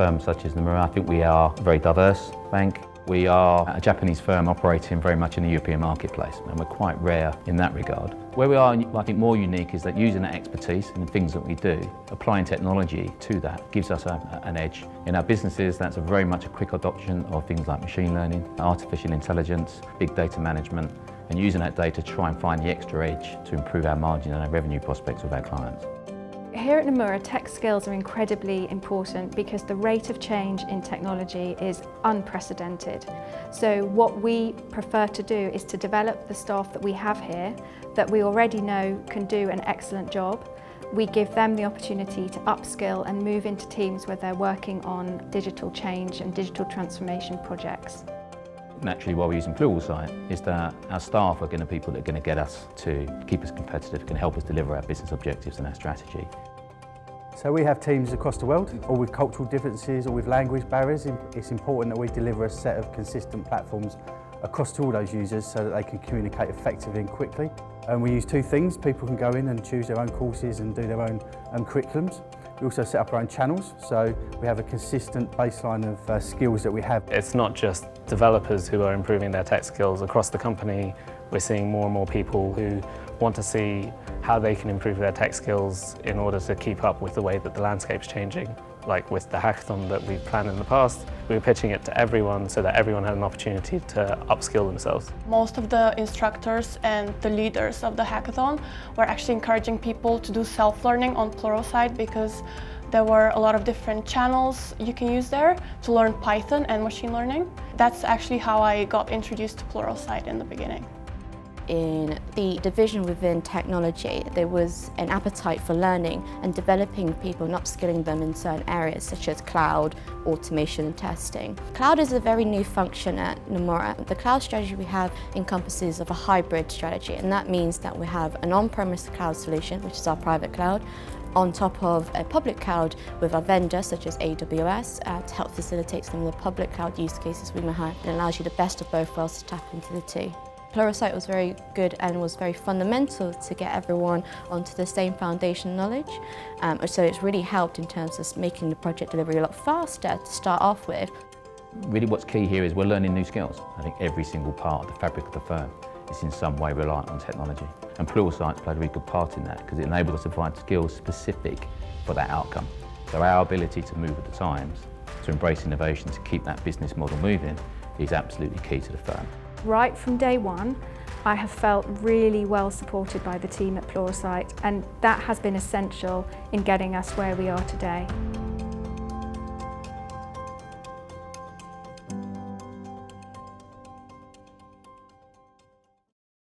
firms such as Nomura, I think we are a very diverse bank. We are a Japanese firm operating very much in the European marketplace, and we're quite rare in that regard. Where we are, I think, more unique is that using that expertise in the things that we do, applying technology to that gives us an edge. In our businesses, that's very much a quick adoption of things like machine learning, artificial intelligence, big data management, and using that data to try and find the extra edge to improve our margin and our revenue prospects with our clients. Here at Nomura, tech skills are incredibly important because the rate of change in technology is unprecedented. So what we prefer to do is to develop the staff that we have here, that we already know can do an excellent job. We give them the opportunity to upskill and move into teams where they're working on digital change and digital transformation projects. Naturally, why we're using Pluralsight is that our staff are going to be people that are going to get us to keep us competitive, can help us deliver our business objectives and our strategy. So we have teams across the world, all with cultural differences, all with language barriers. It's important that we deliver a set of consistent platforms across to all those users so that they can communicate effectively and quickly. And we use two things. People can go in and choose their own courses and do their own curriculums. We also set up our own channels, so we have a consistent baseline of skills that we have. It's not just developers who are improving their tech skills across the company. We're seeing more and more people who want to see how they can improve their tech skills in order to keep up with the way that the landscape's changing. Like with the hackathon that we've planned in the past, we were pitching it to everyone so that everyone had an opportunity to upskill themselves. Most of the instructors and the leaders of the hackathon were actually encouraging people to do self-learning on Pluralsight because there were a lot of different channels you can use there to learn Python and machine learning. That's actually how I got introduced to Pluralsight in the beginning. In the division within technology, there was an appetite for learning and developing people and upskilling them in certain areas such as cloud, automation and testing. Cloud is a very new function at Nomura. The cloud strategy we have encompasses of a hybrid strategy, and that means that we have an on-premise cloud solution, which is our private cloud, on top of a public cloud with our vendors such as AWS to help facilitate some of the public cloud use cases we may have. It allows you the best of both worlds to tap into the two. Pluralsight was very good and was very fundamental to get everyone onto the same foundation knowledge. So it's really helped in terms of making the project delivery a lot faster to start off with. Really what's key here is we're learning new skills. I think every single part of the fabric of the firm is in some way reliant on technology. And Pluralsight's played a really good part in that because it enabled us to find skills specific for that outcome. So our ability to move with the times, to embrace innovation, to keep that business model moving is absolutely key to the firm. Right from day one, I have felt really well supported by the team at Pluralsight, and that has been essential in getting us where we are today.